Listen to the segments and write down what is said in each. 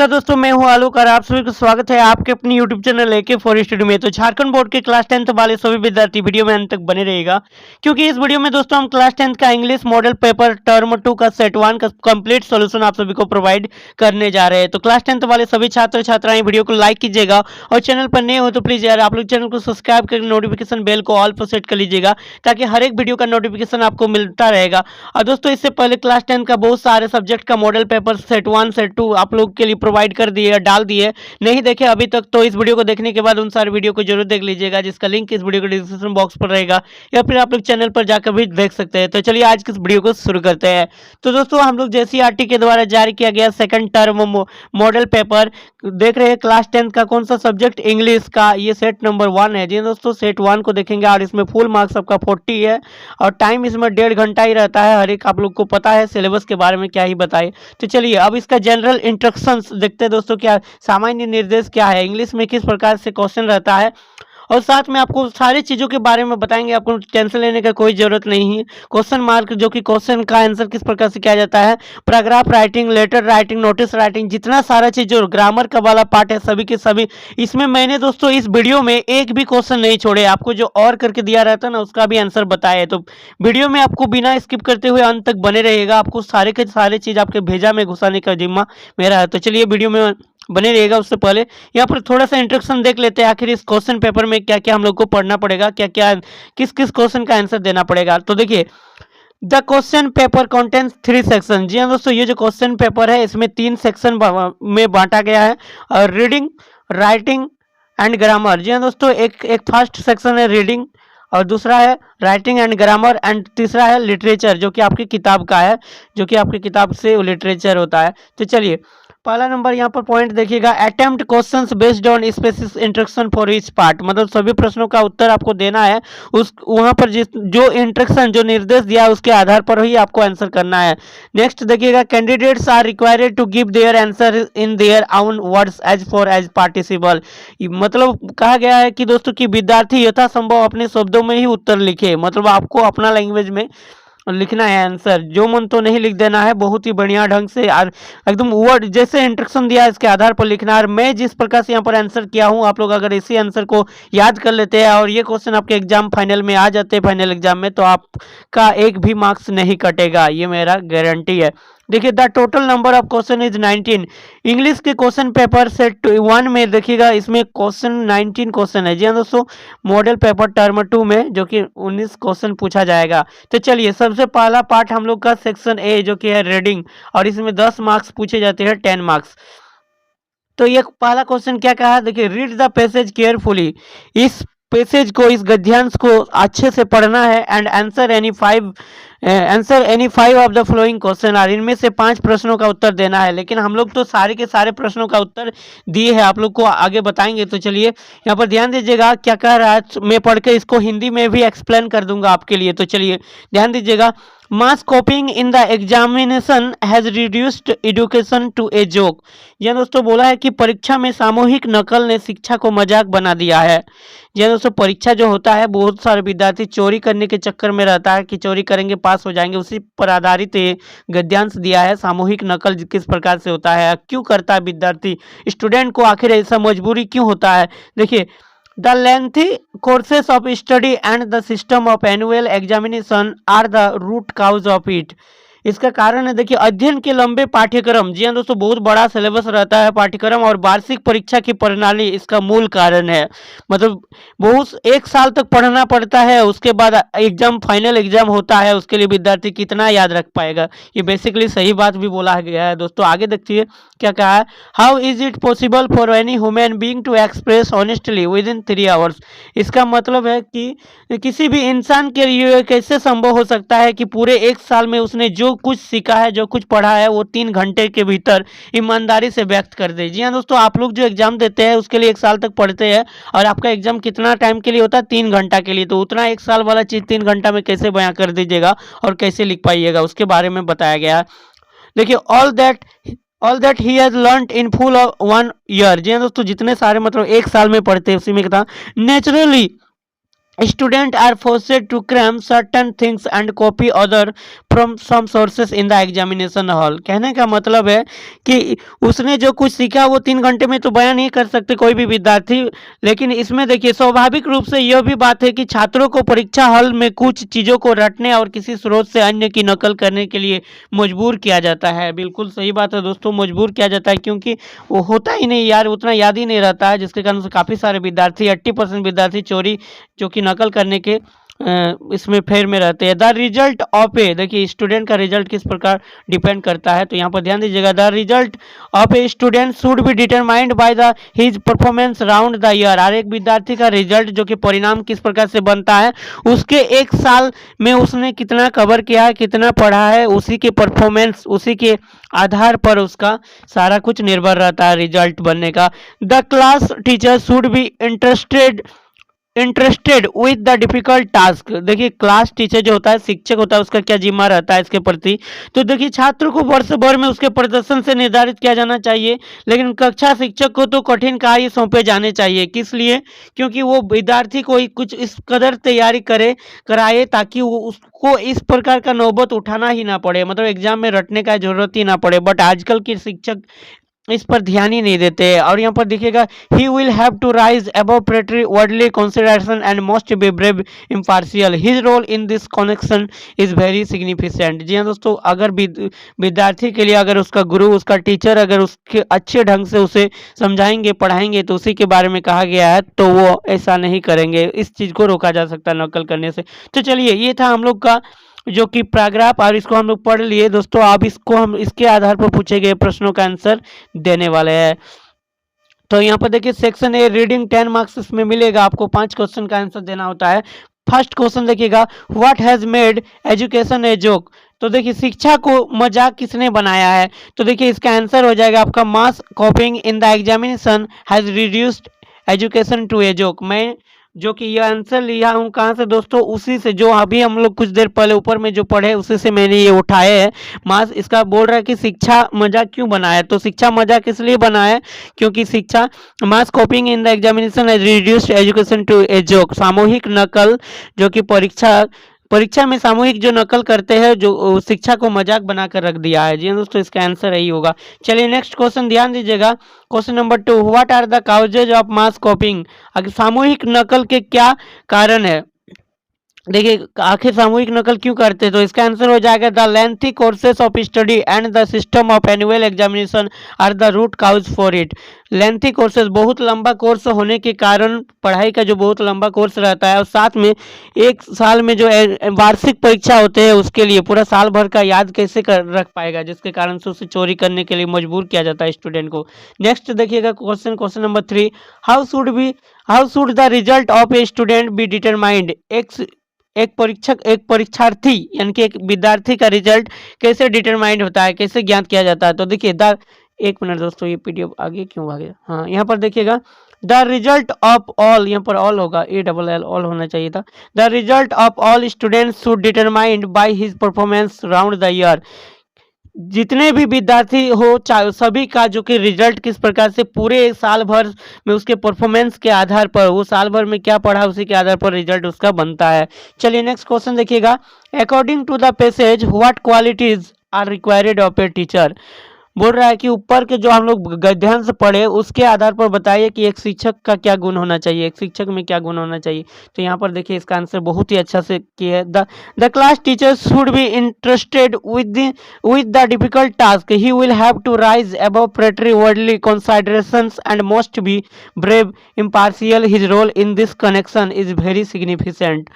नमस्कार दोस्तों, मैं हूं आलोक और आप सभी का स्वागत है आपके अपनी YouTube channel AK for study में। तो झारखंड बोर्ड के क्लास 10th वाले सभी विद्यार्थी वीडियो में अंत तक बने रहेगा, क्योंकि इस वीडियो में दोस्तों हम क्लास 10th का इंग्लिश मॉडल पेपर टर्म 2 का सेट 1 का कंप्लीट सॉल्यूशन आप सभी को प्रोवाइड करने जा रहे हैं। तो क्लास 10th वाले सभी छात्र छात्राएं वीडियो को लाइक कीजिएगा और चैनल पर नए हो तो प्लीज यार आप लोग चैनल को सब्सक्राइब करके नोटिफिकेशन बेल को ऑल पर सेट कर लीजिएगा, ताकि हर एक वीडियो का नोटिफिकेशन आपको मिलता रहेगा। और दोस्तों इससे पहले क्लास 10 का बहुत सारे सब्जेक्ट का मॉडल पेपर सेट 1 सेट 2 आप लोग के लिए प्रोवाइड कर दिए, डाल दिए। नहीं देखे अभी तक तो इस वीडियो को देखने के बाद उन सारे वीडियो को जरूर देख लीजिएगा, जिसका लिंक इस वीडियो के डिस्क्रिप्शन बॉक्स पर रहेगा, या फिर आप लोग चैनल पर जाकर भी देख सकते हैं। तो चलिए आज की इस वीडियो को शुरू करते हैं। तो दोस्तों हम लोग जेसीईआरटी के द्वारा जारी किया गया सेकंड टर्म मॉडल पेपर देख रहे हैं क्लास 10 का कौन सा सब्जेक्ट इंग्लिश का, ये सेट नंबर 1 है जी दोस्तों। सेट 1 को देखेंगे और इसमें फुल मार्क्स आपका 40 है और टाइम इसमें 1.5 घंटा ही रहता है। हर एक आप लोग को पता है, सिलेबस के बारे में क्या ही बताए। तो चलिए अब इसका जनरल इंस्ट्रक्शंस देखते हैं दोस्तों, क्या सामान्य निर्देश क्या है, इंग्लिश में किस प्रकार से क्वेश्चन रहता है, और साथ में आपको सारी चीज़ों के बारे में बताएंगे। आपको टेंशन लेने का कोई ज़रूरत नहीं है। क्वेश्चन मार्क जो कि क्वेश्चन का आंसर किस प्रकार से किया जाता है, paragraph writing, letter writing, notice writing, जितना सारा चीज़ जो ग्रामर का वाला पार्ट है सभी के सभी इसमें मैंने दोस्तों इस वीडियो में एक भी क्वेश्चन नहीं छोड़े। आपको जो और करके दिया रहता है ना उसका भी आंसर बताए। तो वीडियो में आपको बिना स्किप करते हुए अंत तक बने रहेगा। आपको सारे के सारे चीज़ आपके भेजा में घुसाने का जिम्मा मेरा है। तो चलिए वीडियो में बने रहेगा। उससे पहले यहाँ पर थोड़ा सा इंट्रोडक्शन देख लेते हैं, आखिर इस क्वेश्चन पेपर में क्या क्या हम लोग को पढ़ना पड़ेगा, क्या क्या किस किस क्वेश्चन का आंसर देना पड़ेगा। तो देखिए the question paper contents 3 section. जी हाँ दोस्तों, ये जो क्वेश्चन पेपर है इसमें 3 सेक्शन में बांटा गया है, और रीडिंग, राइटिंग एंड ग्रामर। जी हाँ दोस्तों, एक फर्स्ट सेक्शन है रीडिंग, और दूसरा है राइटिंग एंड ग्रामर, एंड तीसरा है लिटरेचर जो कि आपकी किताब का है, जो कि आपकी किताब से लिटरेचर होता है। तो चलिए पहला नंबर यहाँ पर पॉइंट देखिएगा, attempt questions based on specific instruction for each part. मतलब सभी प्रश्नों का उत्तर आपको देना है, उस वहाँ पर जिस जो इंस्ट्रक्शन जो निर्देश दिया है उसके आधार पर ही आपको आंसर करना है। नेक्स्ट देखिएगा, candidates are required to give their answer in their own words as far as participle. मतलब कहा गया है कि दोस्तों कि विद्यार्थी यथासंभव अपने शब्दों में ही उत्तर लिखे। मतलब आपको अपना लैंग्वेज में लिखना है आंसर, जो मन तो नहीं लिख देना है, बहुत ही बढ़िया ढंग से और एकदम वर्ड जैसे इंस्ट्रक्शन दिया है इसके आधार पर लिखना है। और मैं जिस प्रकार से यहाँ पर आंसर किया हूँ, आप लोग अगर इसी आंसर को याद कर लेते हैं और ये क्वेश्चन आपके एग्जाम फाइनल में आ जाते हैं, फाइनल एग्जाम में, तो आपका एक भी मार्क्स नहीं कटेगा, ये मेरा गारंटी है। देखिए the total number of question is 19। English के क्वेश्चन पेपर सेट 1 में देखिएगा इसमें क्वेश्चन 19 क्वेश्चन है। जी हाँ दोस्तों, मॉडल पेपर टर्म 2 में जो कि 19 क्वेश्चन पूछा जाएगा। तो चलिए सबसे पहला पार्ट हम लोग का सेक्शन ए जो कि है रीडिंग, और इसमें 10 मार्क्स पूछे जाते हैं, 10 मार्क्स। तो ये पहला क्वेश्चन क्या कहा, देखिए रीड द पैसेज केयरफुली। इस पैसेज को, इस गद्यांश को अच्छे से पढ़ना है, and answer any five of the flowing question. और इनमें से 5 प्रश्नों का उत्तर देना है। लेकिन हम लोग तो सारे के सारे प्रश्नों का उत्तर दिए हैं, आप लोग को आगे बताएंगे। तो चलिए यहाँ पर ध्यान दीजिएगा क्या कह रहा है, मैं पढ़ के इसको हिंदी में भी एक्सप्लेन कर दूंगा आपके लिए। तो चलिए ध्यान दीजिएगा, mass copying in the examination has reduced education to a joke. यह दोस्तों बोला है कि परीक्षा में सामूहिक नकल ने शिक्षा को मजाक बना दिया है। यह दोस्तों परीक्षा जो होता है, बहुत सारे विद्यार्थी चोरी करने के चक्कर में रहता है कि चोरी करेंगे पास हो जाएंगे, उसी पर आधारित ये गद्यांश दिया है। सामूहिक नकल किस प्रकार से होता है, क्यों करता है विद्यार्थी, स्टूडेंट को आखिर ऐसा मजबूरी क्यों होता है। देखिए The lengthy courses of study and the system of annual examination are the root cause of it। इसका कारण है देखिए अध्ययन के लंबे पाठ्यक्रम। जी हाँ दोस्तों, बहुत बड़ा सिलेबस रहता है पाठ्यक्रम, और वार्षिक परीक्षा की प्रणाली इसका मूल कारण है। मतलब बहुत 1 साल तक पढ़ना पड़ता है, उसके बाद एग्जाम, फाइनल एग्जाम होता है, उसके लिए विद्यार्थी कितना याद रख पाएगा। ये बेसिकली सही बात भी बोला गया है दोस्तों। आगे देखिए क्या कहा है, how is it possible for any human being to express honestly within 3 hours. इसका मतलब है कि किसी भी इंसान के लिए कैसे संभव हो सकता है कि पूरे 1 साल में उसने जो कुछ सीखा है, जो कुछ पढ़ा है, वो 3 घंटे के भीतर ईमानदारी से व्यक्त कर दे। जी हाँ दोस्तों, आप लोग जो एग्जाम देते हैं उसके लिए 1 साल तक पढ़ते हैं, और आपका एग्जाम कितना टाइम के लिए होता है, 3 घंटा के लिए। तो उतना 1 साल वाला चीज़ 3 घंटा में कैसे बयां कर दीजिएगा और कैसे लिख पाइएगा, उसके बारे में बताया गया है। देखिए all that he has learned in full of 1 year. जी हाँ दोस्तों, जितने सारे मतलब 1 साल में पढ़ते हैं उसी में क्या था, naturally Students are forced to cram certain things and copy other from some sources in the examination hall. कहने का मतलब है कि उसने जो कुछ सीखा वो 3 घंटे में तो बयान नहीं कर सकते कोई भी विद्यार्थी। लेकिन इसमें देखिए स्वाभाविक रूप से यह भी बात है कि छात्रों को परीक्षा हॉल में कुछ चीज़ों को रटने और किसी स्रोत से अन्य की नकल करने के लिए मजबूर किया जाता है। बिल्कुल सही बात है दोस्तों, मजबूर किया जाता है क्योंकि वो होता ही नहीं यार, उतना याद ही नहीं रहता है, जिसके कारण से काफ़ी सारे विद्यार्थी 80% विद्यार्थी चोरी जो कि नकल करने के इसमें फेर में रहते हैं। द रिजल्ट ऑफ ए, देखिए स्टूडेंट का रिजल्ट किस प्रकार डिपेंड करता है, तो यहाँ पर ध्यान दीजिएगा। The result of a student should be determined by the his performance round the year. हर एक विद्यार्थी का रिजल्ट जो कि परिणाम किस प्रकार से बनता है, उसके 1 साल में उसने कितना कवर किया है, कितना पढ़ा है, उसी के परफॉर्मेंस, उसी के आधार पर उसका सारा कुछ निर्भर रहता है रिजल्ट बनने का। The class teacher should be interested with the difficult task. देखिए क्लास टीचर जो होता है, शिक्षक होता है, उसका क्या जिम्मा रहता है इसके प्रति, तो देखिए छात्र को वर्ष भर में उसके प्रदर्शन से निर्धारित किया जाना चाहिए, लेकिन कक्षा शिक्षक को तो कठिन कार्य सौंपे जाने चाहिए। किस लिए? क्योंकि वो विद्यार्थी को कुछ इस कदर तैयारी कराए ताकि वो उसको इस प्रकार का नौबत उठाना ही ना पड़े, मतलब एग्जाम में रटने का जरूरत ही ना पड़े। बट आजकल के शिक्षक इस पर ध्यान ही नहीं देते। और यहाँ पर देखिएगा, he will have to rise above petty worldly consideration and must be brave impartial, his role in this connection is very significant. जी हाँ दोस्तों, अगर विद्यार्थी के लिए अगर उसका गुरु, उसका टीचर अगर उसके अच्छे ढंग से उसे समझाएंगे, पढ़ाएंगे, तो उसी के बारे में कहा गया है, तो वो ऐसा नहीं करेंगे। इस चीज़ को रोका जा सकता है नकल करने से। तो चलिए, ये था हम लोग का जो कि पैराग्राफ, और इसको हम लोग पढ़ लिए दोस्तों। अब इसको हम इसके आधार पर पूछे गए प्रश्नों का आंसर देने वाले हैं। तो यहाँ पर देखिए सेक्शन ए रीडिंग 10 मार्क्स इसमें मिलेगा, आपको 5 क्वेश्चन का आंसर देना होता है। फर्स्ट क्वेश्चन देखिएगा, what has made education A joke. तो देखिए शिक्षा को मजाक किसने बनाया है, तो देखिए इसका आंसर हो जाएगा आपका mass copying in the examination has reduced education to a joke. मैं जो कि यह आंसर लिया हूँ कहाँ से दोस्तों, उसी से जो अभी हम लोग कुछ देर पहले ऊपर में जो पढ़े उसी से मैंने ये उठाए है। मास इसका बोल रहा है कि शिक्षा मजाक क्यों बनाया, तो शिक्षा मजाक इसलिए बना है क्योंकि शिक्षा mass copying in the examination has reduced education to a joke. सामूहिक नकल जो कि परीक्षा में सामूहिक जो नकल करते हैं, जो शिक्षा को मजाक बनाकर रख दिया है। जी दोस्तों, इसका आंसर यही होगा। चलिए नेक्स्ट क्वेश्चन ध्यान दीजिएगा, question number 2, what are the causes of mass copying. सामूहिक नकल के क्या कारण है, देखिए आखिर सामूहिक नकल क्यों करते हैं, तो इसका आंसर हो जाएगा the lengthy courses of study and the system of annual examination are the root cause for it. Lengthy courses, बहुत लंबा कोर्स होने के कारण, पढ़ाई का जो बहुत लंबा कोर्स रहता है, और साथ में 1 साल में जो वार्षिक परीक्षा होते हैं उसके लिए पूरा साल भर का याद कैसे रख पाएगा, जिसके कारण से उसे चोरी करने के लिए मजबूर किया जाता है स्टूडेंट को। नेक्स्ट देखिएगा question number 3, how should the result of a student be determined. एक परीक्षार्थी यानी कि एक विद्यार्थी का रिजल्ट कैसे डिटरमाइंड होता है, कैसे ज्ञात किया जाता है, तो देखिए एक मिनट दोस्तों, ये पीडीएफ आगे क्यों भागे, हाँ यहाँ पर देखिएगा, द रिजल्ट ऑफ ऑल, यहाँ पर ऑल होगा, ALL ऑल होना चाहिए था। The result of all students should determined by his performance round the year. जितने भी विद्यार्थी हो सभी का जो कि रिजल्ट किस प्रकार से पूरे साल भर में उसके परफॉर्मेंस के आधार पर, वो साल भर में क्या पढ़ा उसी के आधार पर रिजल्ट उसका बनता है। चलिए नेक्स्ट क्वेश्चन देखिएगा, according to the passage what qualities are required of a teacher. बोल रहा है कि ऊपर के जो हम लोग गद्यांश पढ़े उसके आधार पर बताइए कि एक शिक्षक का क्या गुण होना चाहिए, एक शिक्षक में क्या गुण होना चाहिए। तो यहाँ पर देखिए इसका आंसर बहुत ही अच्छा से किया है, the class teacher should be interested with the difficult task, he will have to rise above petty worldly considerations and must be brave impartial, his role in this connection is very significant.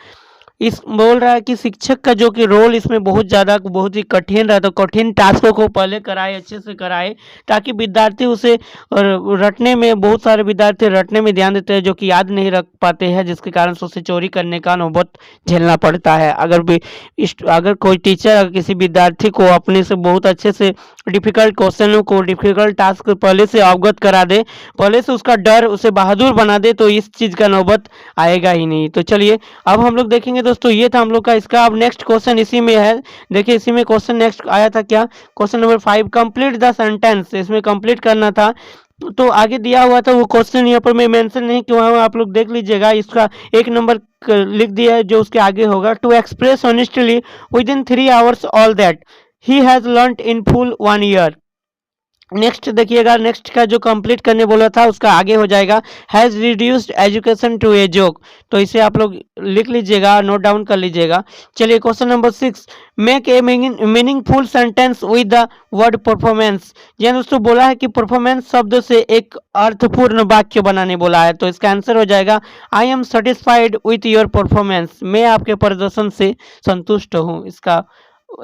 इस बोल रहा है कि शिक्षक का जो कि role इसमें बहुत ही कठिन रहता है, कठिन टास्कों को पहले कराए, अच्छे से कराए, ताकि विद्यार्थी उसे रटने में, बहुत सारे विद्यार्थी रटने में ध्यान देते हैं जो कि याद नहीं रख पाते हैं, जिसके कारण से उसे चोरी करने का नौबत झेलना पड़ता है। अगर कोई टीचर अगर किसी विद्यार्थी को अपने से बहुत अच्छे से डिफिकल्ट क्वेश्चनों को, डिफिकल्ट टास्क पहले से अवगत करा दे, पहले से उसका डर, उसे बहादुर बना दे, तो इस चीज़ का नौबत आएगा ही नहीं। तो चलिए अब हम लोग देखेंगे दोस्तों, ये था हम लोग का इसका। अब नेक्स्ट क्वेश्चन इसी में है, देखिए इसी में क्वेश्चन नेक्स्ट आया था क्या, question number 5, complete the sentence. इसमें कंप्लीट करना था तो आगे दिया हुआ था वो क्वेश्चन, यहाँ पर मैं मेंशन नहीं किया हूँ, आप लोग देख लीजिएगा। इसका एक नंबर लिख दिया है जो उसके आगे होगा, to express honestly within 3 hours all that he has learn in full 1 year. Next देखिएगा, नेक्स्ट का जो कंप्लीट करने बोला था उसका आगे हो जाएगा, has reduced education to a joke. तो इसे आप लोग लिख लीजिएगा, नोट डाउन कर लीजिएगा। चलिए question number 6, make a meaningful sentence with the word performance. जी हाँ दोस्तों, बोला है कि परफॉर्मेंस शब्द से एक अर्थपूर्ण वाक्य बनाने बोला है। तो इसका आंसर हो जाएगा, I am satisfied with your performance. मैं आपके प्रदर्शन से संतुष्ट हूँ। इसका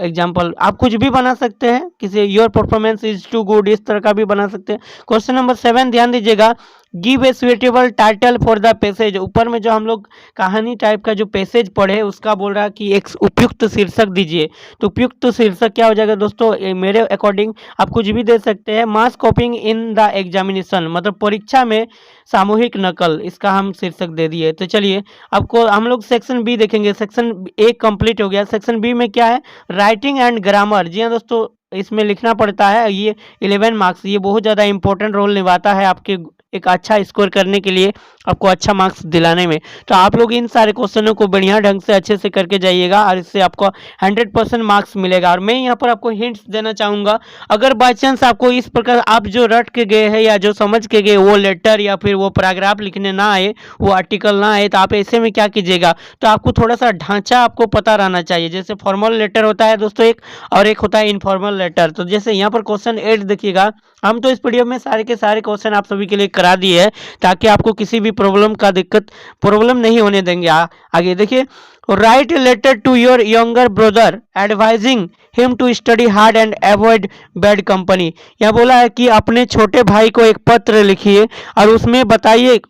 एग्जाम्पल आप कुछ भी बना सकते हैं, किसी your performance is too good, इस तरह का भी बना सकते हैं। क्वेश्चन नंबर 7 ध्यान दीजिएगा, give a suitable title for the passage. ऊपर में जो हम लोग कहानी टाइप का जो पैसेज पढ़े उसका बोल रहा है कि एक उपयुक्त शीर्षक दीजिए। तो उपयुक्त शीर्षक क्या हो जाएगा दोस्तों, मेरे अकॉर्डिंग आप कुछ भी दे सकते हैं, मास कॉपिंग इन द एग्जामिनेशन, मतलब परीक्षा में सामूहिक नकल, इसका हम शीर्षक दे दिए। तो चलिए आपको हम लोग सेक्शन बी देखेंगे। सेक्शन ए कंप्लीट हो गया। सेक्शन बी में क्या है, राइटिंग एंड ग्रामर। जी हाँ दोस्तों, इसमें लिखना पड़ता है, ये 11 मार्क्स, ये बहुत ज़्यादा इंपॉर्टेंट रोल निभाता है आपके एक अच्छा स्कोर करने के लिए, आपको अच्छा मार्क्स दिलाने में। तो आप लोग इन सारे क्वेश्चनों को बढ़िया ढंग से अच्छे से करके जाइएगा और इससे आपको 100% मार्क्स मिलेगा। और मैं यहाँ पर आपको हिंट्स देना चाहूँगा, अगर बाई चांस आपको इस प्रकार आप जो रट के गए हैं या जो समझ के गए वो लेटर या फिर वो पैराग्राफ लिखने ना आए, वो आर्टिकल ना आए, तो आप ऐसे में क्या कीजिएगा, तो आपको थोड़ा सा ढांचा आपको पता रहना चाहिए। जैसे फॉर्मल लेटर होता है दोस्तों एक, और एक होता है इनफॉर्मल लेटर। तो जैसे यहाँ पर क्वेश्चन 8 देखिएगा, हम तो इस वीडियो में सारे के सारे क्वेश्चन आप सभी के लिए करा दिए हैं ताकि आपको किसी भी प्रॉब्लम नहीं होने देंगे। आगे देखिए, write letter to your younger brother advising him to study hard and avoid bad company. यह बोला है कि अपने छोटे भाई को एक पत्र लिखिए और उसमें बताइए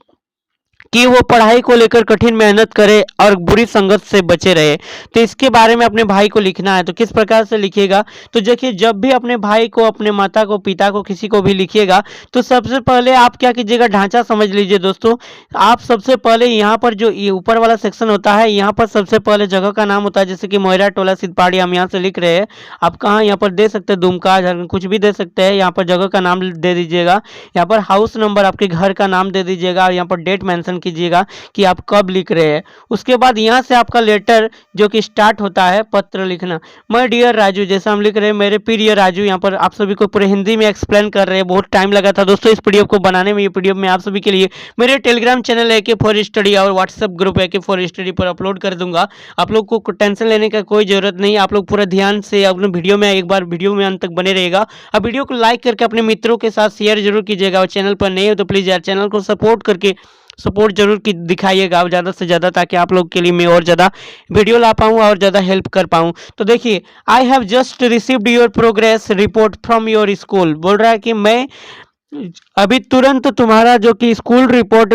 कि वो पढ़ाई को लेकर कठिन मेहनत करे और बुरी संगत से बचे रहे। तो इसके बारे में अपने भाई को लिखना है। तो किस प्रकार से लिखिएगा, तो देखिए जब भी अपने भाई को, अपने माता को, पिता को, किसी को भी लिखिएगा तो सबसे पहले आप क्या कीजिएगा, ढांचा समझ लीजिए दोस्तों। आप सबसे पहले यहाँ पर जो ये ऊपर वाला सेक्शन होता है, यहाँ पर सबसे पहले जगह का नाम होता है, जैसे कि मोयरा टोला सिद्धपाड़ी हम यहाँ से लिख रहे हैं। आप कहाँ यहाँ पर दे सकते हैं, दुमका, झारखंड, कुछ भी दे सकते हैं। यहाँ पर जगह का नाम दे दीजिएगा, यहाँ पर हाउस नंबर, आपके घर का नाम दे दीजिएगा और यहाँ पर डेट मेंशन कीजिएगा कि आप कब लिख रहे हैं। उसके बाद यहाँ से आपका लेटर जो कि स्टार्ट होता है, पत्र लिखना, माय डियर राजू, जैसा हम लिख रहे हैं मेरे प्रिय राजू। यहाँ पर आप सभी को पूरे हिंदी में एक्सप्लेन कर रहे हैं, बहुत टाइम लगा था दोस्तों इस पीडीएफ को बनाने में। ये पीडीएफ मैं आप सभी के लिए मेरे Telegram channel AK for study और WhatsApp group AK for study पर अपलोड कर दूंगा। आप लोग को टेंशन लेने का कोई जरूरत नहीं, आप लोग पूरा ध्यान से अपने वीडियो में एक बार वीडियो में अंत तक बने रहेगा। अब वीडियो को लाइक करके अपने मित्रों के साथ शेयर जरूर कीजिएगा और चैनल पर नए हो तो प्लीज़ यार चैनल को सपोर्ट जरूर की दिखाइएगा ज़्यादा से ज़्यादा, ताकि आप लोग के लिए मैं और ज़्यादा वीडियो ला पाऊँ और ज़्यादा हेल्प कर पाऊँ। तो देखिए, I have just received your progress report from your school. बोल रहा है कि मैं अभी तुरंत तुम्हारा जो कि स्कूल रिपोर्ट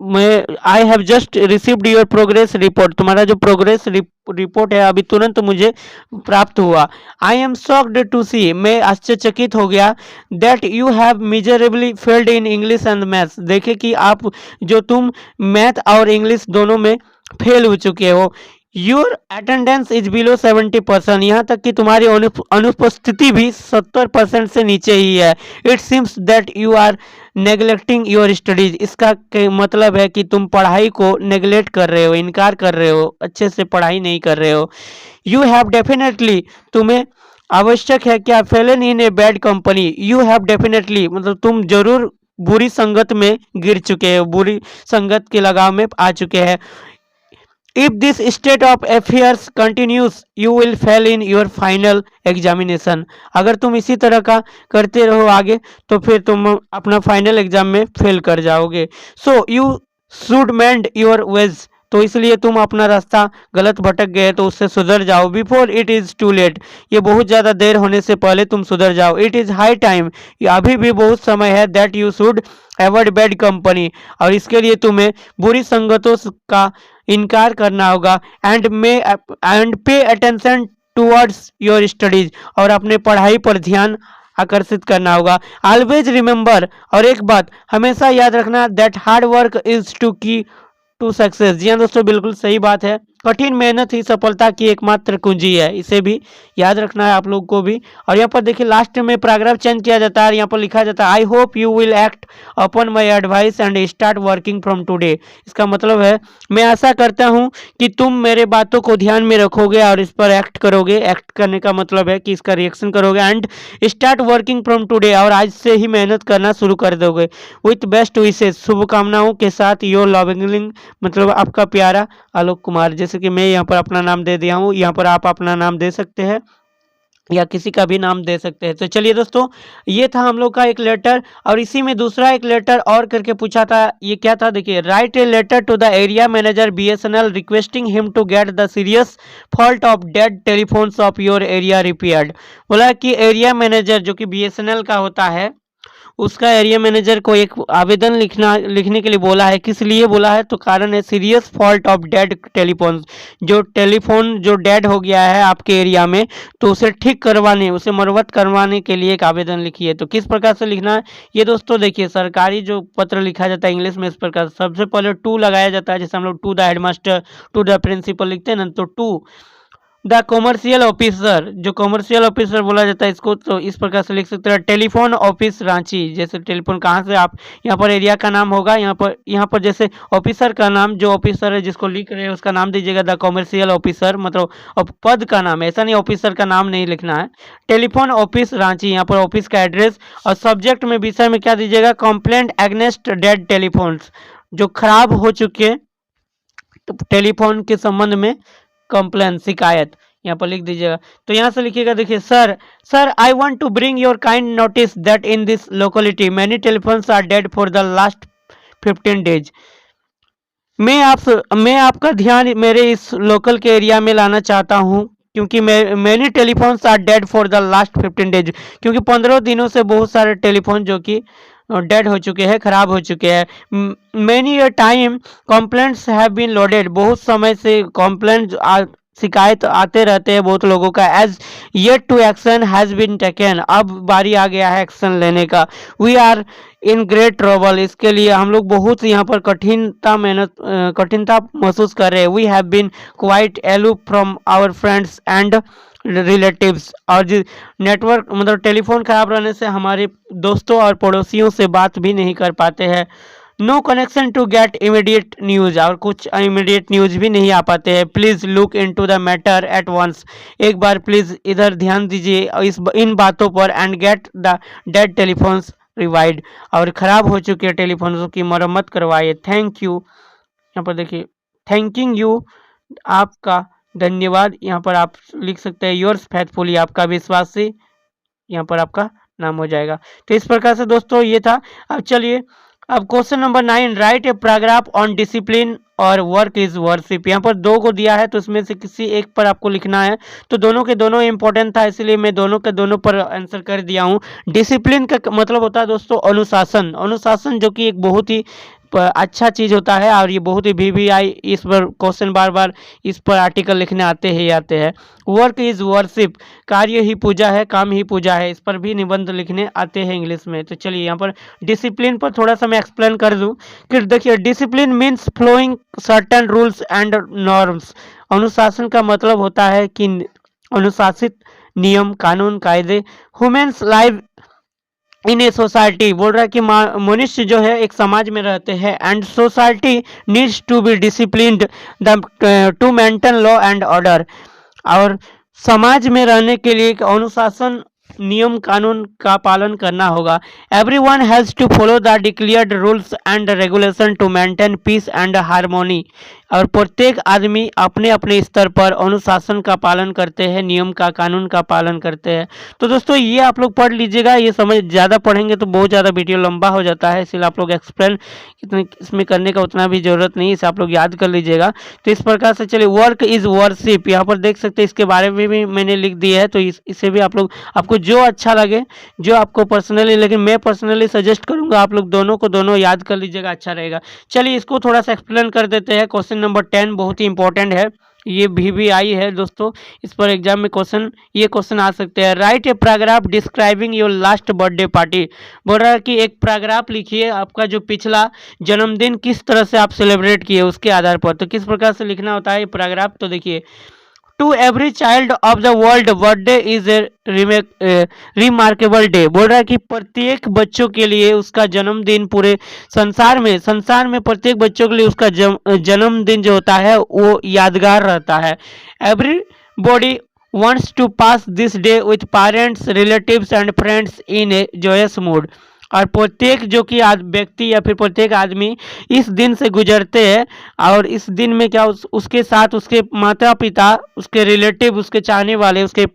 में, I have just received your progress report, तुम्हारा जो प्रोग्रेस रिपोर्ट है अभी तुरंत मुझे प्राप्त हुआ। आई एम शॉक्ड टू सी, मैं आश्चर्यचकित हो गया, that you have miserably failed in English and maths. देखे कि आप जो तुम मैथ और इंग्लिश दोनों में फेल हो चुके हो। योर अटेंडेंस इज बिलो 70%, यहाँ तक कि तुम्हारी अनुपस्थिति भी 70% से नीचे ही है। It seems that you are neglecting your studies, इसका मतलब है कि तुम पढ़ाई को नेग्लेक्ट कर रहे हो, इनकार कर रहे हो, अच्छे से पढ़ाई नहीं कर रहे हो। यू हैव डेफिनेटली, तुम्हें आवश्यक है क्या, fallen in a bad company. You have definitely मतलब तुम जरूर बुरी संगत में गिर चुके हो, बुरी संगत के लगाव में आ चुके हैं। If this state of affairs continues, you will fail in your final examination. अगर तुम इसी तरह का करते रहो आगे तो फिर तुम अपना फाइनल एग्जाम में फेल कर जाओगे। So you should mend your ways. तो इसलिए तुम अपना रास्ता गलत भटक गए तो उससे सुधर जाओ। Before it is too late, ये बहुत ज़्यादा देर होने से पहले तुम सुधर जाओ। इट इज़ हाई टाइम, अभी भी बहुत समय है। That you should avoid bad company, और इसके लिए तुम्हें बुरी संगतों का इनकार करना होगा। And pay attention towards your studies, और अपने पढ़ाई पर ध्यान आकर्षित करना होगा। ऑलवेज रिमेंबर, और एक बात हमेशा याद रखना, that hard work is the key to success. जी हाँ दोस्तों, बिल्कुल सही बात है, कठिन मेहनत ही सफलता की एकमात्र कुंजी है, इसे भी याद रखना है आप लोग को भी। और यहाँ पर देखिए लास्ट में पैराग्राफ चेंज किया जाता है, यहाँ पर लिखा जाता है I hope you will act upon my advice and start working from today. इसका मतलब है मैं आशा करता हूँ कि तुम मेरे बातों को ध्यान में रखोगे और इस पर एक्ट करोगे। एक्ट करने का मतलब है कि इसका रिएक्शन करोगे। And start working from today, और आज से ही मेहनत करना शुरू कर दोगे। विथ बेस्ट विशेष, शुभकामनाओं के साथ योर लविंग, मतलब आपका प्यारा आलोक कुमार। जैसे कि मैं यहाँ पर अपना नाम दे दिया हूँ, यहाँ पर आप अपना नाम दे सकते हैं या किसी का भी नाम दे सकते हैं। तो चलिए दोस्तों, ये था हम लोग का एक लेटर। और इसी में दूसरा एक लेटर और करके पूछा था। ये क्या था देखिए, write a letter to the area manager BSNL requesting him to get the serious fault of dead telephones of your area repaired. बोला कि एरिया मैनेजर जो कि BSNL का होता है, उसका एरिया मैनेजर को एक आवेदन लिखने के लिए बोला है। किस लिए बोला है, तो कारण है serious fault of dead telephone, जो टेलीफोन जो डेड हो गया है आपके एरिया में, तो उसे ठीक करवाने, उसे मरम्मत करवाने के लिए एक आवेदन लिखिए। तो किस प्रकार से लिखना है ये दोस्तों देखिए, सरकारी जो पत्र लिखा जाता है इंग्लिश में इस प्रकार, सबसे पहले टू लगाया जाता है। जैसे हम लोग to the headmaster, to the principal लिखते हैं ना, तो टू द कॉमर्शियल ऑफिसर, जो कॉमर्शियल ऑफिसर बोला जाता है इसको, तो इस प्रकार से लिख सकते हैं टेलीफोन ऑफिस रांची। जैसे टेलीफोन कहाँ से, आप यहाँ पर एरिया का नाम होगा, यहाँ पर जैसे ऑफिसर का नाम, जो ऑफिसर है जिसको लिख रहे हैं उसका नाम दीजिएगा द कॉमर्शियल ऑफिसर, मतलब पद का नाम है, ऐसा नहीं ऑफिसर का नाम नहीं लिखना है। टेलीफोन ऑफिस रांची, यहाँ पर ऑफिस का एड्रेस। और सब्जेक्ट में, विषय में क्या दीजिएगा, कंप्लेंट अगेंस्ट डेड टेलीफोन्स, जो खराब हो चुके टेलीफोन के संबंध में कंप्लेन, शिकायत, यहाँ पर लिख दीजिएगा। तो यहाँ से लिखिएगा देखिए, sir I want to bring your kind notice that in this locality many telephones are dead for the last 15 days. मैं आपका ध्यान मेरे इस लोकल के एरिया में लाना चाहता हूँ, क्योंकि many telephones are dead for the last 15 days, क्योंकि 15 दिनों से बहुत सारे टेलीफोन जो कि डेड हो चुके हैं, खराब हो चुके हैं। Many a time complaints have been lodged, बहुत समय से कंप्लेंट शिकायत आते रहते हैं बहुत लोगों का। As yet to action has been taken, अब बारी आ गया है एक्शन लेने का। We are in great trouble, इसके लिए हम लोग बहुत यहाँ पर कठिनता महसूस कर रहे हैं। We have been quite aloof from our friends and relatives, और जो नेटवर्क मतलब टेलीफोन खराब रहने से हमारे दोस्तों और पड़ोसियों से बात भी नहीं कर पाते हैं। No connection to get immediate news, और कुछ इमीडिएट न्यूज़ भी नहीं आ पाते हैं। Please look into the matter at once, एक बार प्लीज़ इधर ध्यान दीजिए इन बातों पर। And get the dead telephones revived, और ख़राब हो चुके टेलीफोन्स की मरम्मत करवाइए। थैंक यू, यहाँ पर देखिए थैंकिंग यू, आपका धन्यवाद, यहाँ पर आप लिख सकते हैं योर्स फैथफुली, आपका विश्वासी, यहाँ पर आपका नाम हो जाएगा। तो इस प्रकार से दोस्तों ये था। अब चलिए, अब question number 9, right a paragraph on discipline और वर्क इज वर्शिप। यहाँ पर 2 को दिया है, तो इसमें से किसी एक पर आपको लिखना है। तो दोनों के दोनों इंपॉर्टेंट था, इसलिए मैं दोनों के दोनों पर आंसर कर दिया हूँ। डिसिप्लिन का मतलब होता है दोस्तों अनुशासन, अनुशासन जो कि एक बहुत ही अच्छा चीज़ होता है। और ये बहुत ही VVI इस पर क्वेश्चन बार बार इस पर आर्टिकल लिखने आते हैं। वर्क इज़ वर्शिप, कार्य ही पूजा है, काम ही पूजा है, इस पर भी निबंध लिखने आते हैं इंग्लिश में। तो चलिए यहाँ पर डिसिप्लिन पर थोड़ा सा मैं एक्सप्लेन कर दूँ कि देखिए, discipline means following certain rules and norms. अनुशासन का मतलब होता है कि अनुशासित नियम, कानून, कायदे। Humans live in a society, बोल रहा है कि मनुष्य जो है एक समाज में रहते हैं। And society needs to be disciplined to maintain law and order, और समाज में रहने के लिए एक अनुशासन, नियम कानून का पालन करना होगा। Everyone has to follow the declared rules and regulation to maintain peace and harmony, और प्रत्येक आदमी अपने अपने स्तर पर अनुशासन का पालन करते हैं, नियम का, कानून का पालन करते हैं। तो दोस्तों ये आप लोग पढ़ लीजिएगा, ये समझ ज़्यादा पढ़ेंगे तो बहुत ज़्यादा वीडियो लंबा हो जाता है, इसलिए आप लोग एक्सप्लेन इसमें करने का उतना भी ज़रूरत नहीं, इसे आप लोग याद कर लीजिएगा। तो इस प्रकार से चलिए, वर्क इज़ वर्शिप, यहाँ पर देख सकते हैं, इसके बारे में भी मैंने लिख दिया है। तो इसे भी आप लोग, आपको जो अच्छा लगे, जो आपको पर्सनली, लेकिन मैं पर्सनली सजेस्ट करूँगा आप लोग दोनों को दोनों याद कर लीजिएगा, अच्छा रहेगा। चलिए इसको थोड़ा सा एक्सप्लेन कर देते हैं। क्वेश्चन नंबर 10 बहुत ही इंपॉर्टेंट है, ये भी आई है दोस्तों, इस पर एग्जाम में ये क्वेश्चन आ सकते हैं। Right a paragraph describing your last birthday party. बोल रहा है कि एक पैराग्राफ लिखिए, आपका जो पिछला जन्मदिन किस तरह से आप सेलिब्रेट किए उसके आधार पर। तो किस प्रकार से लिखना होता है ये पैराग्राफ, तो देखिए, to every child of the world birthday is a remarkable day. बोल रहा है कि प्रत्येक बच्चों के लिए उसका जन्मदिन, पूरे संसार में प्रत्येक बच्चों के लिए उसका जन्मदिन जो होता है वो यादगार रहता है। Every body wants to pass this day with parents, relatives and friends in a joyous mood। और प्रत्येक जो कि व्यक्ति या फिर प्रत्येक आदमी इस दिन से गुजरते हैं, और इस दिन में क्या उसके साथ उसके माता पिता, उसके रिलेटिव, उसके चाहने वाले, उसके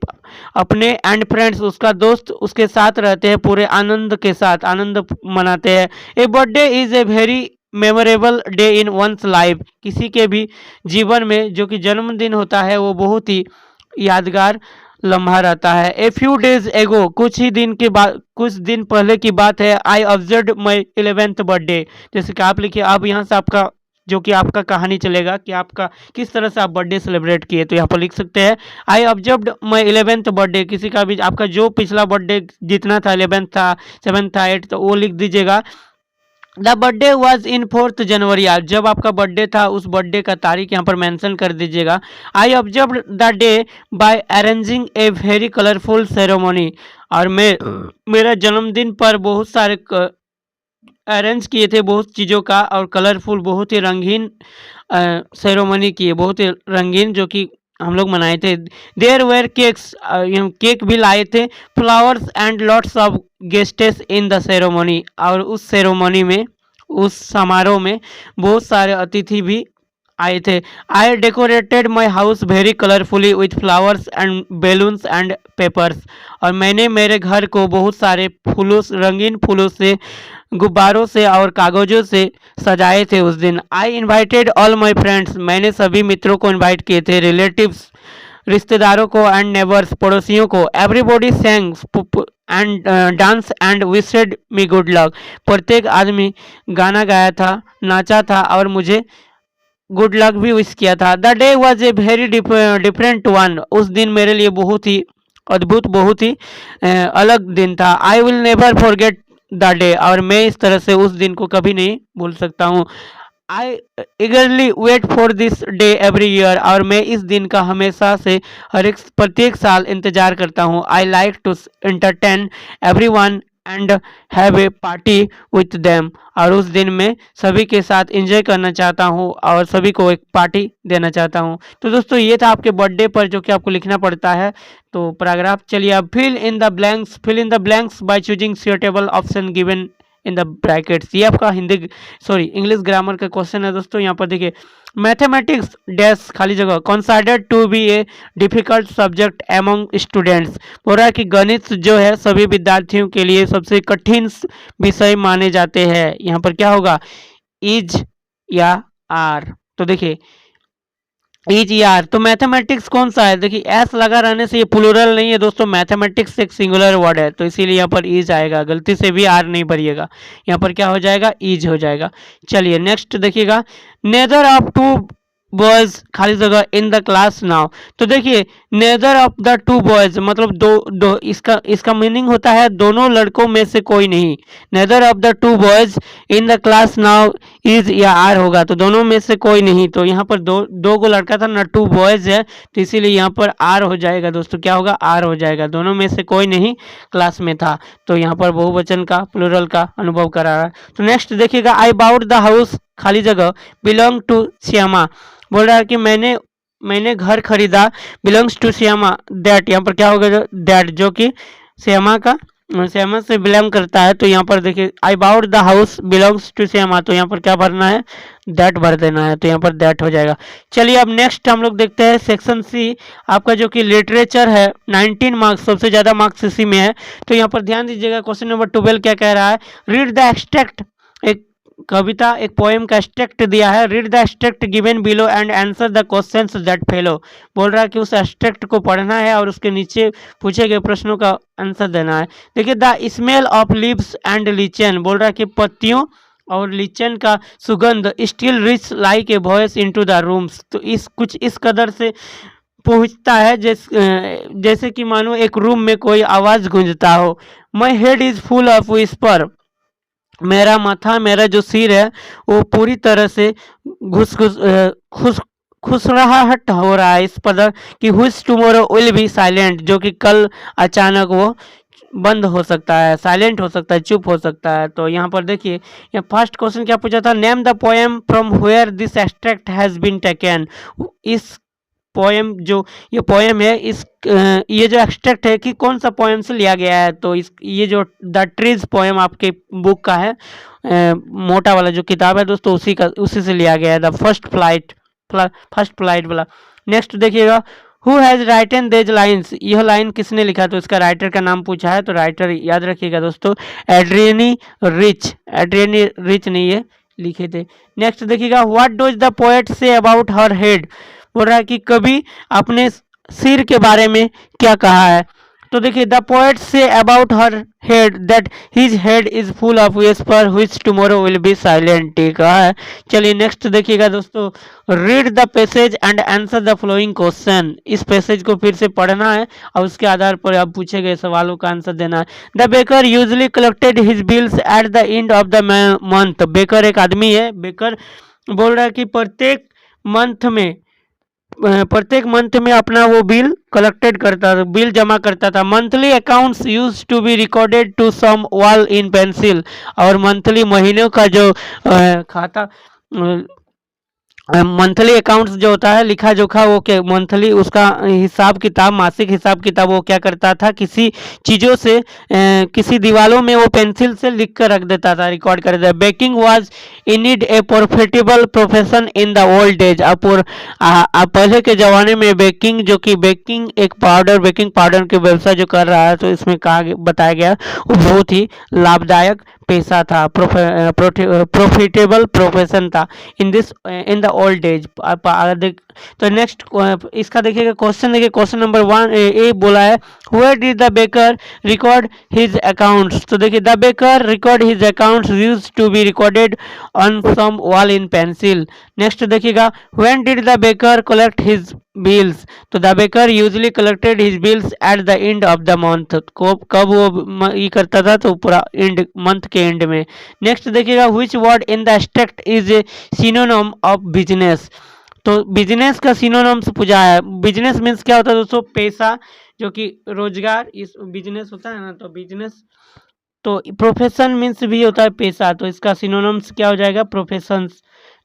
अपने एंड फ्रेंड्स, उसका दोस्त उसके साथ रहते हैं, पूरे आनंद के साथ आनंद मनाते हैं। A birthday is a very memorable day in one's life. किसी के भी जीवन में जो कि जन्मदिन होता है वो बहुत ही यादगार लम्हा रहता है। ए फ्यू डेज एगो, कुछ दिन पहले की बात है, I observe my 11th birthday. जैसे कि आप लिखिए, अब यहाँ से आपका जो कि आपका कहानी चलेगा कि आपका किस तरह से आप बर्थडे सेलिब्रेट किए। तो यहाँ पर लिख सकते हैं आई ऑब्जर्व्ड माई 11th बर्थडे। किसी का भी आपका जो पिछला बर्थडे जितना था, 11th था, 7th था, 8th, तो वो लिख दीजिएगा। The birthday was in 4th जनवरी। आज जब आपका बर्थडे था उस बर्थडे का तारीख यहाँ पर मेंशन कर दीजिएगा। I observe the day by arranging a very colourful ceremony. और मेरा जन्मदिन पर बहुत सारे अरेंज किए थे बहुत चीज़ों का, और कलरफुल बहुत ही रंगीन सेरेमनी किए, बहुत ही रंगीन जो कि हम लोग मनाए थे। देयर वेयर केक्स, केक भी लाए थे। Flowers and lots of guests in the ceremony. और उस सेरेमनी में, उस समारोह में बहुत सारे अतिथि भी आए थे। I decorated my house very colourfully with flowers and balloons and papers. और मैंने मेरे घर को बहुत सारे फूलों, रंगीन फूलों से, गुब्बारों से और कागज़ों से सजाए थे उस दिन। I invited all my friends. मैंने सभी मित्रों को इन्वाइट किए थे, रिलेटिव्स रिश्तेदारों को, एंड नेबर्स पड़ोसियों को। Everybody sangs and dance and wished me good luck. प्रत्येक आदमी गाना गाया था, नाचा था और मुझे गुड लक भी विश किया था। The day was a very different one. उस दिन मेरे लिए बहुत ही अद्भुत, बहुत ही अलग दिन था। I will never forget the day. और मैं इस तरह से उस दिन को कभी नहीं भूल सकता हूँ। I eagerly wait for this day every year. और मैं इस दिन का हमेशा से प्रत्येक साल इंतजार करता हूँ। I like to entertain everyone and have a party with them. और उस दिन मैं सभी के साथ एंजॉय करना चाहता हूँ और सभी को एक पार्टी देना चाहता हूँ। तो दोस्तों ये था आपके बर्थडे पर जो कि आपको लिखना पड़ता है। तो पैराग्राफ, चलिए अब fill in the blanks by choosing suitable option given in the brackets. ये आपका इंग्लिश ग्रामर का क्वेश्चन है दोस्तों। यहाँ पर देखिए, मैथमेटिक्स डैश खाली जगह considered to be a difficult subject among students. बोल रहा है कि गणित जो है सभी विद्यार्थियों के लिए सबसे कठिन विषय माने जाते हैं। यहाँ पर क्या होगा, इज या आर। तो देखिए इज यार, तो मैथमेटिक्स कौन सा है, देखिए एस लगा रहने से ये प्लूरल नहीं है दोस्तों, मैथमेटिक्स एक सिंगुलर वर्ड है, तो इसीलिए यहाँ पर इज आएगा, गलती से भी आर नहीं भरिएगा, यहाँ पर क्या हो जाएगा, इज हो जाएगा। चलिए नेक्स्ट देखिएगा, नेदर ऑफ टू बॉयज खाली जगह इन द क्लास नाउ। तो देखिए neither of the two boys मतलब दो इसका मीनिंग होता है दोनों लड़कों में से कोई नहीं। Neither of the two boys in the class now is या आर होगा, तो दोनों में से कोई नहीं। तो यहाँ पर दो को लड़का था ना, टू बॉयज है, तो इसीलिए यहाँ पर आर हो जाएगा दोस्तों, क्या होगा, आर हो जाएगा, दोनों में से कोई नहीं क्लास में था। तो यहाँ पर बहुवचन का, प्लूरल का अनुभव करा रहा है। तो नेक्स्ट देखिएगा, आई बाउट द हाउस खाली जगह बिलोंग टू श्यामा। बोल रहा है कि मैंने घर खरीदा, बिलोंग्स टू श्यामा दैट, यहाँ पर क्या होगा, दैट जो कि श्यामा से बिलोंग करता है। तो यहाँ पर देखिए I bought the house belongs to Shyama, तो यहाँ पर क्या भरना है, दैट भर देना है, तो यहाँ पर दैट हो जाएगा। चलिए अब नेक्स्ट हम लोग देखते हैं सेक्शन सी, आपका जो कि लिटरेचर है, 19 मार्क्स, सबसे ज़्यादा मार्क्स इसी में है। तो यहाँ पर ध्यान दीजिएगा, क्वेश्चन नंबर 12 क्या कह रहा है, रीड द एक्सट्रैक्ट, एक कविता, एक पोएम का एक्सट्रैक्ट दिया है, read the extract given below and answer the questions that follow. बोल रहा है कि उस एक्सट्रैक्ट को पढ़ना है और उसके नीचे पूछे गए प्रश्नों का आंसर देना है। देखिए the smell of leaves and lichen, बोल रहा है कि पत्तियों और लिचन का सुगंध still rich like a voice into the rooms. तो इस कदर से पहुंचता है जैसे कि मानो एक रूम में कोई आवाज गूंजता हो। My head is full of whisper, मेरा माथा, मेरा जो सिर है वो पूरी तरह से घुस घुस खुश खुशराहट हो रहा है इस पर कि whose tomorrow will be silent, जो कि कल अचानक वो बंद हो सकता है, साइलेंट हो सकता है, चुप हो सकता है। तो यहाँ पर देखिए, यहाँ फर्स्ट क्वेश्चन क्या पूछा था, name the poem from where this extract has been taken. इस पोएम जो ये पोएम है, ये जो एक्सट्रैक्ट है कि कौन सा पोएम से लिया गया है। तो ये जो द ट्रीज पोएम आपके बुक का है, मोटा वाला जो किताब है दोस्तों, उसी से लिया गया है, द फर्स्ट फ्लाइट वाला। नेक्स्ट देखिएगा, हु हैज राइटन देज लाइन्स, यह लाइन किसने लिखा। तो इसका राइटर का नाम पूछा है, तो राइटर याद रखिएगा दोस्तों, एड्रियनी रिच ने ये लिखे थे। नेक्स्ट देखिएगा, what does the poet say about her head, बोल रहा है कि कवि अपने सिर के बारे में क्या कहा है। तो देखिए, the poet say about her head that his head is full of whisper which tomorrow will be silent, कहा है। चलिए नेक्स्ट देखिएगा दोस्तों, read the passage and answer the following question. इस पैसेज को फिर से पढ़ना है और उसके आधार पर आप पूछे गए सवालों का आंसर देना है। The baker usually collected his bills at the end of the month. Baker एक आदमी है, बेकर बोल रहा है कि प्रत्येक मंथ में अपना वो बिल कलेक्टेड करता था, बिल जमा करता था। Monthly accounts use to be recorded to some wall in pencil, और मंथली महीनों का जो खाता मंथली अकाउंट्स जो होता है, लिखा जोखा, वो क्या मंथली उसका हिसाब किताब, मासिक हिसाब किताब वो क्या करता था, किसी चीज़ों से किसी दीवारों में वो पेंसिल से लिख कर रख देता था, रिकॉर्ड कर देता। Baking was indeed a profitable profession in the old age. अब पहले के ज़माने में बेकिंग बेकिंग पाउडर के व्यवसाय जो कर रहा है, तो इसमें बताया गया वो बहुत ही लाभदायक पेशा था, प्रॉफिटेबल प्रोफेशन था इन द ओल्ड एज। तो नेक्स्ट इसका देखिएगा क्वेश्चन, देखिए क्वेश्चन नंबर 1 ए बोला है, where did the baker record his accounts. तो देखिए, the baker record his accounts used to be recorded on some wall in pencil. Next देखिएगा, when did the baker collect his bills. तो the baker usually collected his bills at the end of the month. कब वो ये करता था, तो पूरा end month के एंड में। नेक्स्ट देखिएगा, which word in the extract is A synonym of business. तो बिजनेस का सिनोनिम्स पूछा है। बिजनेस मीन्स क्या होता है दोस्तों, पेशा, जो कि रोजगार, इस बिजनेस होता है ना, तो बिजनेस। तो प्रोफेशन मीन्स भी होता है पेशा, तो इसका सिनोनिम्स क्या हो जाएगा, प्रोफेशंस।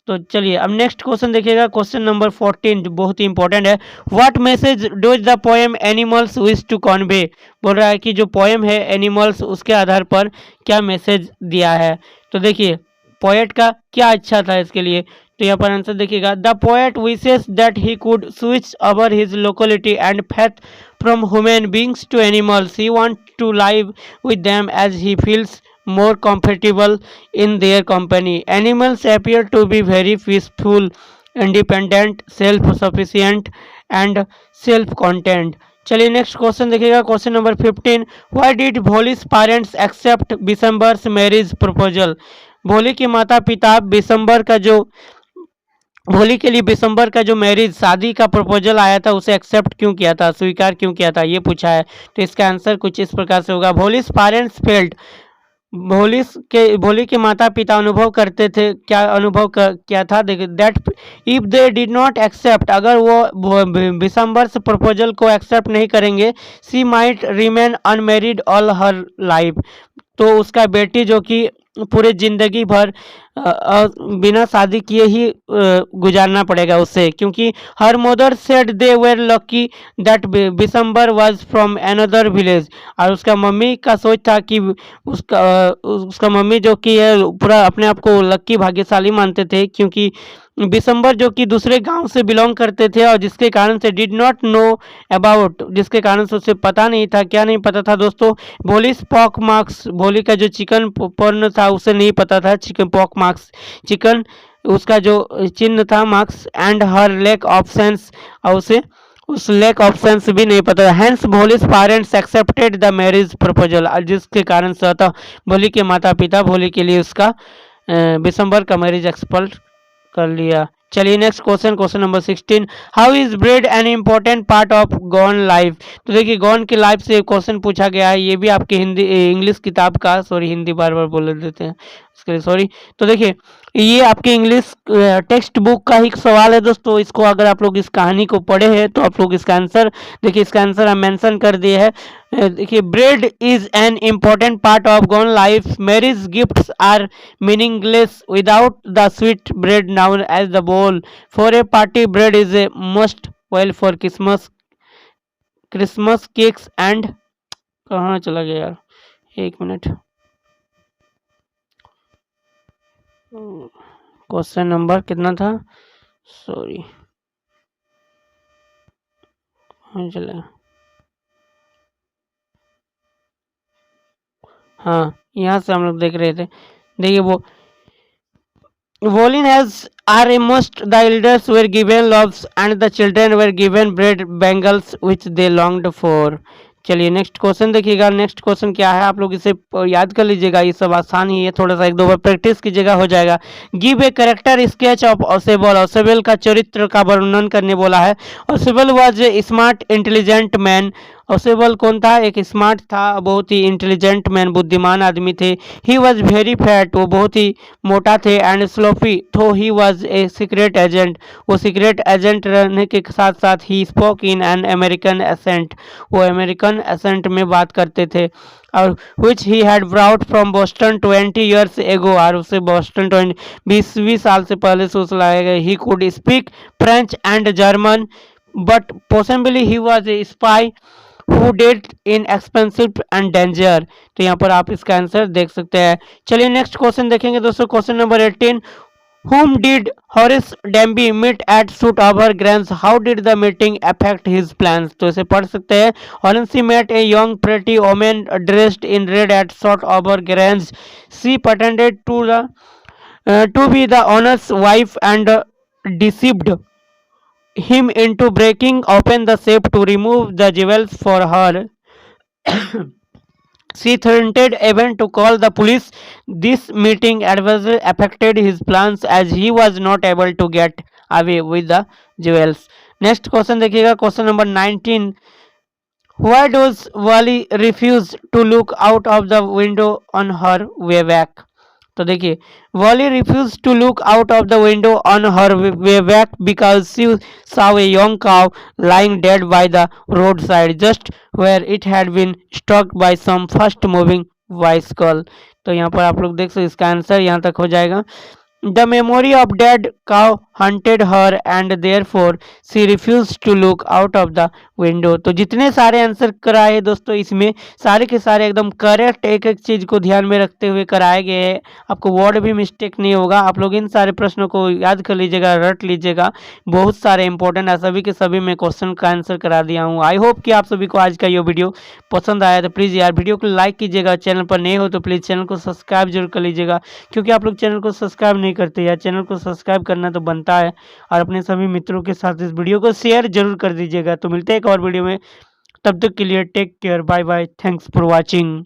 तो चलिए अब नेक्स्ट क्वेश्चन देखिएगा, क्वेश्चन नंबर 14 जो बहुत ही इंपॉर्टेंट है। What message does the poem animals wish to convey. बोल रहा है कि जो पोएम है एनिमल्स, उसके आधार पर क्या मैसेज दिया है। तो देखिए, पोएट का क्या अच्छा था इसके लिए, तो यहाँ पर आंसर देखिएगा, the poet wishes that he could switch over his locality and faith from human beings to animals. He want to live with them as he feels more comfortable in their company. Animals appear to be very peaceful, independent, self-sufficient and self-content. चलिए next question देखिएगा, question number 15, why did Bholi's parents accept Bishamber's marriage proposal. Bholi के माता पिता भोली के लिए बिशंबर का जो मैरिज, शादी का प्रपोजल आया था, उसे एक्सेप्ट क्यों किया था, स्वीकार क्यों किया था, ये पूछा है। तो इसका आंसर कुछ इस प्रकार से होगा, भोली's पेरेंट्स फेल्ड, भोली के माता पिता अनुभव करते थे, क्या किया था, देखिए, that if they did not accept, अगर वो बिशंबर्स प्रपोजल को एक्सेप्ट नहीं करेंगे, she might remain unmarried all her life. तो उसका बेटी जो कि पूरे जिंदगी भर बिना शादी किए ही गुजारना पड़ेगा उससे, क्योंकि her mother said they were lucky that Bishambar was from another village. और उसका मम्मी का सोच था कि उसका मम्मी जो कि है पूरा अपने आप को लकी, भाग्यशाली मानते थे, क्योंकि बिशंबर जो कि दूसरे गांव से बिलोंग करते थे, और जिसके कारण से डिड नॉट नो अबाउट, जिसके कारण से उसे पता नहीं था, क्या नहीं पता था दोस्तों, भोली's पॉक मार्क्स, भोली का जो चिकन पॉर्न था उसे नहीं पता था, चिकन पॉक मार्क्स, चिकन उसका जो चिन्ह था, marks, and her lack of sense, और उसे उस लैक ऑफ सेंस भी नहीं पता। Hence Bholi's parents accepted the marriage proposal, जिसके कारण से था भोली के माता पिता भोली के लिए उसका बिशंबर का मैरिज एक्सपर्ट कर लिया। चलिए next question, question number 16, how is bread N important part of gone life. तो देखिए गॉन की लाइफ से क्वेश्चन पूछा गया है, ये भी आपकी हिंदी इंग्लिश किताब का, सॉरी हिंदी बार बार बोल देते हैं इसके लिए सॉरी। तो देखिए ये आपके इंग्लिश टेक्स्ट बुक का ही सवाल है दोस्तों, इसको अगर आप लोग इस कहानी को पढ़े हैं तो आप लोग इसका आंसर देखिए, इसका आंसर हम मेंशन कर दिए हैं। देखिए bread is an important part of gone life, marriage gifts are meaningless without the sweet bread known as the bowl. For a party, bread is a must. Well, for Christmas cakes and कहाँ चला गया यार, एक minute. Question number कितना था, sorry चला, हाँ यहाँ से हम लोग देख रहे थे। देखिए वो Volin has are a must. The elders were given loaves and the children were given bread bangles which they longed for. चलिए नेक्स्ट क्वेश्चन देखिएगा, नेक्स्ट क्वेश्चन क्या है, आप लोग इसे याद कर लीजिएगा, ये सब आसान ही है, थोड़ा सा एक दो बार प्रैक्टिस कीजिएगा हो जाएगा। Give a character sketch of Ausable, Ausable का चरित्र का वर्णन करने बोला है। Ausable was a smart intelligent man, Ausable कौन था, एक स्मार्ट था, बहुत ही इंटेलिजेंट मैन, बुद्धिमान आदमी थे। ही वॉज वेरी फैट, वो बहुत ही मोटा थे। एंड स्लोफी, तो he was a secret agent, वो सीक्रेट एजेंट रहने के साथ साथ he spoke in an American accent, वो अमेरिकन एसेंट में बात करते थे। और which he had brought from Boston 20 years ago, और उसे बोस्टन 20 साल से पहले से उसे लाया गया। He could speak French and German but possibly he was A spy who dead in expensive and danger. तो यहाँ पर आप इसका आंसर देख सकते हैं। चलिए नेक्स्ट क्वेश्चन देखेंगे दोस्तों, question number 18, whom did Horace Denby meet at Suit Over Grange? How did the meeting affect his plans? तो इसे पढ़ सकते हैं। Horace met a young pretty woman dressed in red at Suit Over Grange. She pretended to be the owner's wife and deceived him into breaking open the safe to remove the jewels for her. She threatened even to call the police. This meeting adversely affected his plans as he was not able to get away with the jewels. Next question देखिएगा, question number 19, why does Wally refuse to look out of the window on her way back? तो देखिए Wally refuse to look out of the window on her way back because she saw a young cow lying dead by the roadside just where it had been struck by some fast moving bicycle। तो यहाँ पर आप लोग देख सकते इसका answer यहाँ तक हो जाएगा। The memory of dead cow haunted her and therefore she refused to look out of the window। तो जितने सारे आंसर कराए दोस्तों इसमें सारे के सारे एकदम करेक्ट, एक एक चीज़ को ध्यान में रखते हुए कराए गए हैं, आपको वर्ड भी मिस्टेक नहीं होगा। आप लोग इन सारे प्रश्नों को याद कर लीजिएगा, रट लीजिएगा, बहुत सारे इंपॉर्टेंट है, सभी के सभी मैं क्वेश्चन का आंसर करा दिया हूँ। आई होप कि आप सभी को आज का ये वीडियो पसंद आया, तो प्लीज़ यार वीडियो को लाइक कीजिएगा, चैनल पर नए हो तो प्लीज़ चैनल को सब्सक्राइब जरूर कर लीजिएगा, क्योंकि आप लोग चैनल को सब्सक्राइब नहीं करते यार, चैनल को सब्सक्राइब करना तो बनता है। और अपने सभी मित्रों के साथ इस वीडियो को शेयर जरूर कर दीजिएगा। तो मिलते हैं एक और वीडियो में, तब तक के लिए take care, bye bye, thanks for watching.